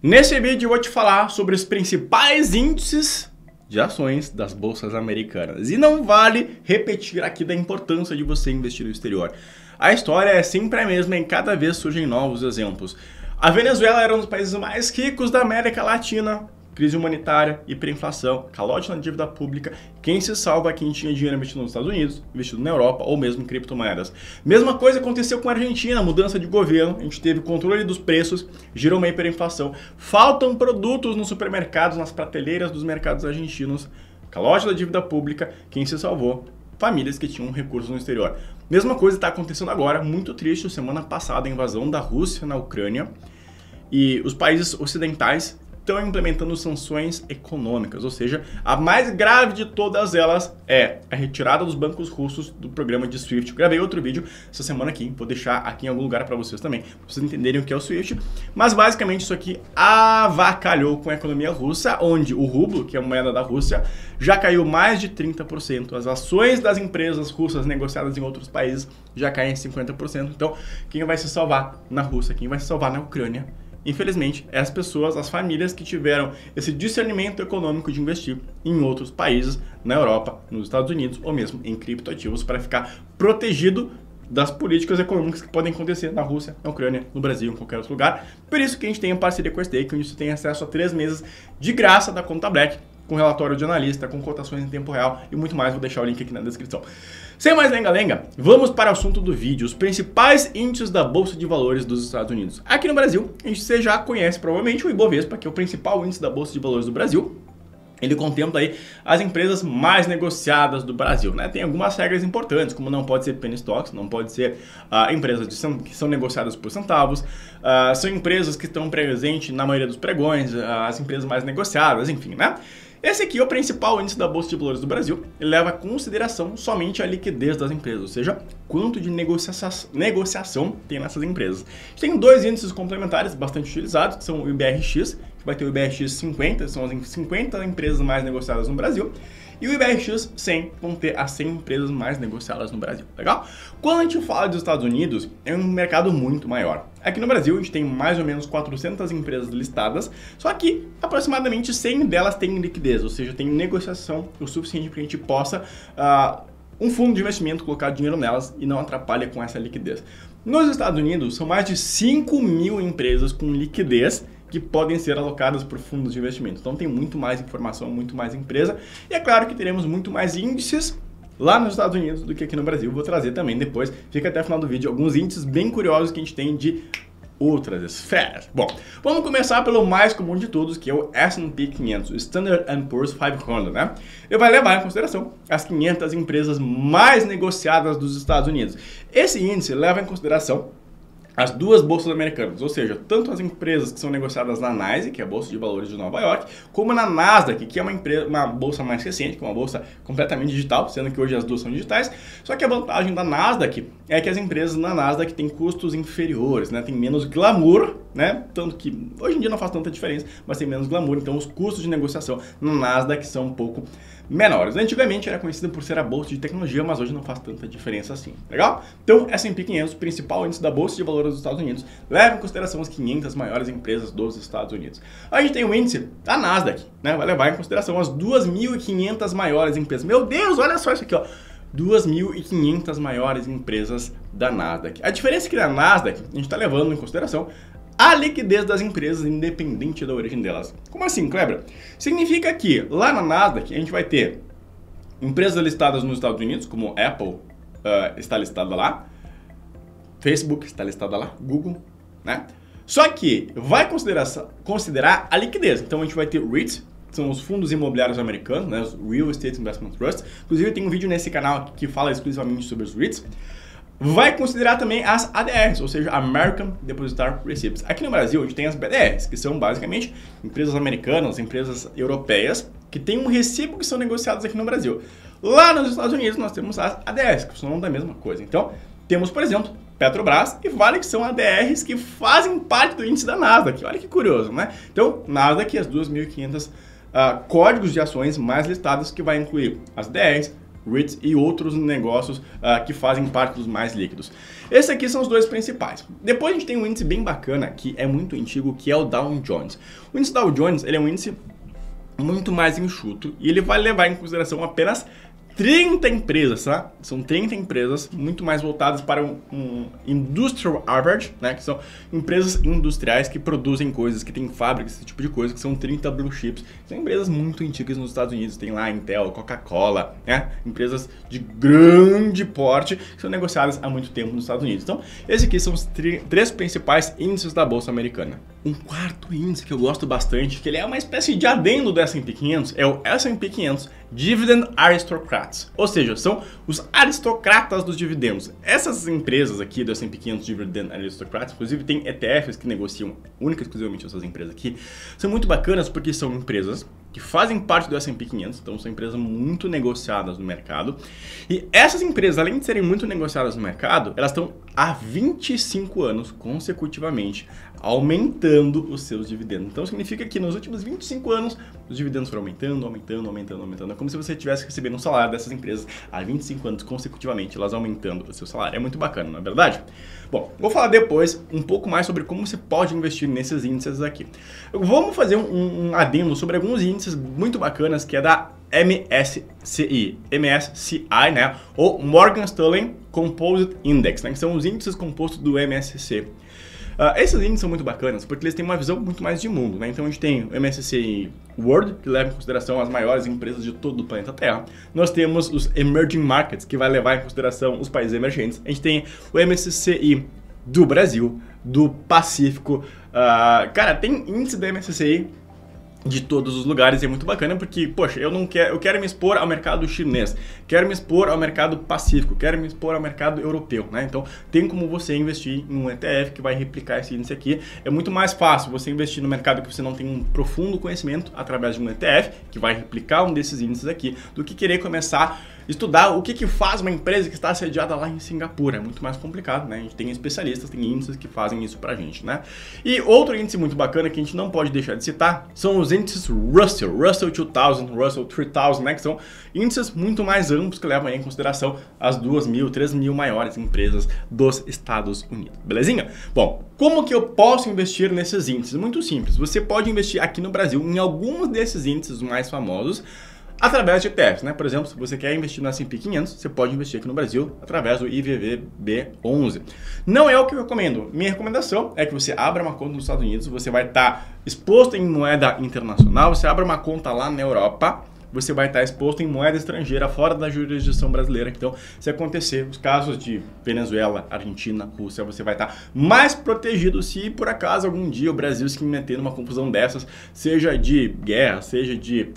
Nesse vídeo eu vou te falar sobre os principais índices de ações das bolsas americanas. E não vale repetir aqui da importância de você investir no exterior. A história é sempre a mesma e cada vez surgem novos exemplos. A Venezuela era um dos países mais ricos da América Latina. Crise humanitária, hiperinflação, calote na dívida pública. Quem se salva é quem tinha dinheiro investido nos Estados Unidos, investido na Europa ou mesmo em criptomoedas. Mesma coisa aconteceu com a Argentina, mudança de governo, a gente teve controle dos preços, gerou uma hiperinflação. Faltam produtos nos supermercados, nas prateleiras dos mercados argentinos. Calote da dívida pública, quem se salvou? Famílias que tinham recursos no exterior. Mesma coisa está acontecendo agora, muito triste, semana passada, a invasão da Rússia na Ucrânia. E os países ocidentais estão implementando sanções econômicas, ou seja, a mais grave de todas elas é a retirada dos bancos russos do programa de SWIFT. Eu gravei outro vídeo essa semana aqui, vou deixar aqui em algum lugar para vocês também, para vocês entenderem o que é o SWIFT, mas basicamente isso aqui avacalhou com a economia russa, onde o rublo, que é a moeda da Rússia, já caiu mais de 30%, as ações das empresas russas negociadas em outros países já caem em 50%, então quem vai se salvar na Rússia, quem vai se salvar na Ucrânia? Infelizmente, é as pessoas, as famílias que tiveram esse discernimento econômico de investir em outros países, na Europa, nos Estados Unidos ou mesmo em criptoativos para ficar protegido das políticas econômicas que podem acontecer na Rússia, na Ucrânia, no Brasil, em qualquer outro lugar. Por isso que a gente tem a parceria com a Stake, onde você tem acesso a 3 meses de graça da conta Black, com relatório de analista, com cotações em tempo real e muito mais. Vou deixar o link aqui na descrição. Sem mais lenga-lenga, vamos para o assunto do vídeo, os principais índices da Bolsa de Valores dos Estados Unidos. Aqui no Brasil, você já conhece provavelmente o Ibovespa, que é o principal índice da Bolsa de Valores do Brasil. Ele contempla aí as empresas mais negociadas do Brasil, né? Tem algumas regras importantes, como não pode ser penny stocks, não pode ser empresas que são negociadas por centavos, são empresas que estão presentes na maioria dos pregões, as empresas mais negociadas, enfim, né? Esse aqui é o principal índice da Bolsa de Valores do Brasil. Ele leva em consideração somente a liquidez das empresas, ou seja, quanto de negociação tem nessas empresas. A gente tem dois índices complementares bastante utilizados, que são o IBRX, que vai ter o IBRX 50, são as 50 empresas mais negociadas no Brasil, e o IBRX 100 vão ter as 100 empresas mais negociadas no Brasil, legal? Quando a gente fala dos Estados Unidos, é um mercado muito maior. Aqui no Brasil, a gente tem mais ou menos 400 empresas listadas, só que aproximadamente 100 delas têm liquidez, ou seja, tem negociação o suficiente para que a gente possa um fundo de investimento colocar dinheiro nelas e não atrapalha com essa liquidez. Nos Estados Unidos, são mais de 5 mil empresas com liquidez que podem ser alocadas por fundos de investimento. Então tem muito mais informação, muito mais empresa. E é claro que teremos muito mais índices lá nos Estados Unidos do que aqui no Brasil. Vou trazer também depois, fica até o final do vídeo, alguns índices bem curiosos que a gente tem de outras esferas. Bom, vamos começar pelo mais comum de todos, que é o S&P 500, o Standard & Poor's 500, né? Ele vai levar em consideração as 500 empresas mais negociadas dos Estados Unidos. Esse índice leva em consideração as duas bolsas americanas, ou seja, tanto as empresas que são negociadas na NYSE, que é a Bolsa de Valores de Nova York, como na Nasdaq, que é uma bolsa mais recente, que é uma bolsa completamente digital, sendo que hoje as duas são digitais. Só que a vantagem da Nasdaq é que as empresas na Nasdaq têm custos inferiores, né? Tem menos glamour, né? Tanto que hoje em dia não faz tanta diferença, mas tem menos glamour, então os custos de negociação na Nasdaq são um pouco menores. Antigamente era conhecida por ser a bolsa de tecnologia, mas hoje não faz tanta diferença assim, legal? Então, S&P 500, principal índice da Bolsa de Valores dos Estados Unidos, leva em consideração as 500 maiores empresas dos Estados Unidos. A gente tem o índice da Nasdaq, né? Vai levar em consideração as 2.500 maiores empresas. Meu Deus, olha só isso aqui, ó. 2.500 maiores empresas da Nasdaq. A diferença é que na Nasdaq a gente está levando em consideração a liquidez das empresas independente da origem delas. Como assim, Kleber? Significa que lá na Nasdaq a gente vai ter empresas listadas nos Estados Unidos, como Apple está listada lá, Facebook está listada lá, Google, né? Só que vai considerar a liquidez. Então a gente vai ter REITs, que são os fundos imobiliários americanos, né? Os Real Estate Investment Trusts. Inclusive tem um vídeo nesse canal que fala exclusivamente sobre os REITs. Vai considerar também as ADRs, ou seja, American Depositary Receipts. Aqui no Brasil a gente tem as BDRs, que são basicamente empresas americanas, empresas europeias, que têm um recibo que são negociadas aqui no Brasil. Lá nos Estados Unidos nós temos as ADRs, que são da mesma coisa. Então, temos, por exemplo, Petrobras e Vale, que são ADRs que fazem parte do índice da Nasdaq. Olha que curioso, né? Então, Nasdaq, as 2.500 códigos de ações mais listados, que vai incluir as ADRs, REITs e outros negócios que fazem parte dos mais líquidos. Esses aqui são os dois principais. Depois a gente tem um índice bem bacana, que é muito antigo, que é o Dow Jones. O índice Dow Jones, ele é um índice muito mais enxuto e ele vai levar em consideração apenas 30 empresas, tá? São 30 empresas muito mais voltadas para um industrial average, né? Que são empresas industriais que produzem coisas, que têm fábricas, esse tipo de coisa, que são 30 blue chips. São empresas muito antigas nos Estados Unidos, tem lá Intel, Coca-Cola, né? Empresas de grande porte que são negociadas há muito tempo nos Estados Unidos. Então, esses aqui são os três principais índices da Bolsa Americana. Um quarto índice que eu gosto bastante, que ele é uma espécie de adendo do S&P 500, é o S&P 500 Dividend Aristocrats, ou seja, são os aristocratas dos dividendos. Essas empresas aqui do S&P 500 Dividend Aristocrats, inclusive tem ETFs que negociam única e exclusivamente essas empresas aqui, são muito bacanas porque são empresas que fazem parte do S&P 500, então são empresas muito negociadas no mercado. E essas empresas, além de serem muito negociadas no mercado, elas estão há 25 anos consecutivamente aumentando os seus dividendos. Então significa que nos últimos 25 anos os dividendos foram aumentando. É como se você estivesse recebendo um salário dessas empresas há 25 anos consecutivamente, elas aumentando o seu salário. É muito bacana, não é verdade? Bom, vou falar depois um pouco mais sobre como você pode investir nesses índices aqui. Vamos fazer um adendo sobre alguns índices muito bacanas que é da MSCI, né? Ou Morgan Stanley Composite Index, né? Que são os índices compostos do MSCI. Esses índices são muito bacanas porque eles têm uma visão muito mais de mundo, né? Então a gente tem o MSCI World, que leva em consideração as maiores empresas de todo o planeta Terra. Nós temos os Emerging Markets, que vai levar em consideração os países emergentes. A gente tem o MSCI do Brasil, do Pacífico. Cara, tem índice do MSCI de todos os lugares e é muito bacana porque, poxa, eu quero me expor ao mercado chinês, quero me expor ao mercado pacífico, quero me expor ao mercado europeu, né? Então, tem como você investir em um ETF que vai replicar esse índice aqui. É muito mais fácil você investir no mercado que você não tem um profundo conhecimento através de um ETF que vai replicar um desses índices aqui, do que querer começar a estudar o que faz uma empresa que está sediada lá em Singapura. É muito mais complicado, né? A gente tem especialistas, tem índices que fazem isso pra gente, né? E outro índice muito bacana que a gente não pode deixar de citar são os índices Russell 2000, Russell 3000, né? Que são índices muito mais amplos que levam em consideração as 2.000, 3.000 maiores empresas dos Estados Unidos. Belezinha? Bom, como que eu posso investir nesses índices? Muito simples. Você pode investir aqui no Brasil em alguns desses índices mais famosos através de ETFs, né? Por exemplo, se você quer investir no S&P 500, você pode investir aqui no Brasil através do IVVB11. Não é o que eu recomendo. Minha recomendação é que você abra uma conta nos Estados Unidos, você vai estar exposto em moeda internacional, você abre uma conta lá na Europa, você vai estar exposto em moeda estrangeira fora da jurisdição brasileira. Então, se acontecer os casos de Venezuela, Argentina, Rússia, você vai estar mais protegido se por acaso algum dia o Brasil se meter numa confusão dessas, seja de guerra, seja de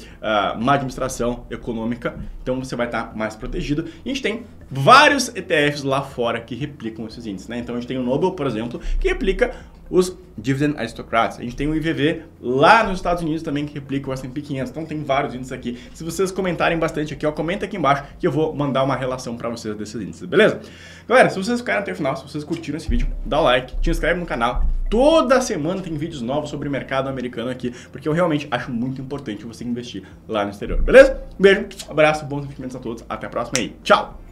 má administração econômica. Então, você vai estar mais protegido. E a gente tem vários ETFs lá fora que replicam esses índices, né? Então, a gente tem o Nobel, por exemplo, que replica os Dividend Aristocrats. A gente tem o IVV lá nos Estados Unidos também que replica o S&P 500. Então tem vários índices aqui. Se vocês comentarem bastante aqui, ó, comenta aqui embaixo que eu vou mandar uma relação para vocês desses índices, beleza? Galera, se vocês ficaram até o final, se vocês curtiram esse vídeo, dá o like, te inscreve no canal. Toda semana tem vídeos novos sobre o mercado americano aqui, porque eu realmente acho muito importante você investir lá no exterior, beleza? Um beijo, abraço, bons investimentos a todos, até a próxima aí, tchau!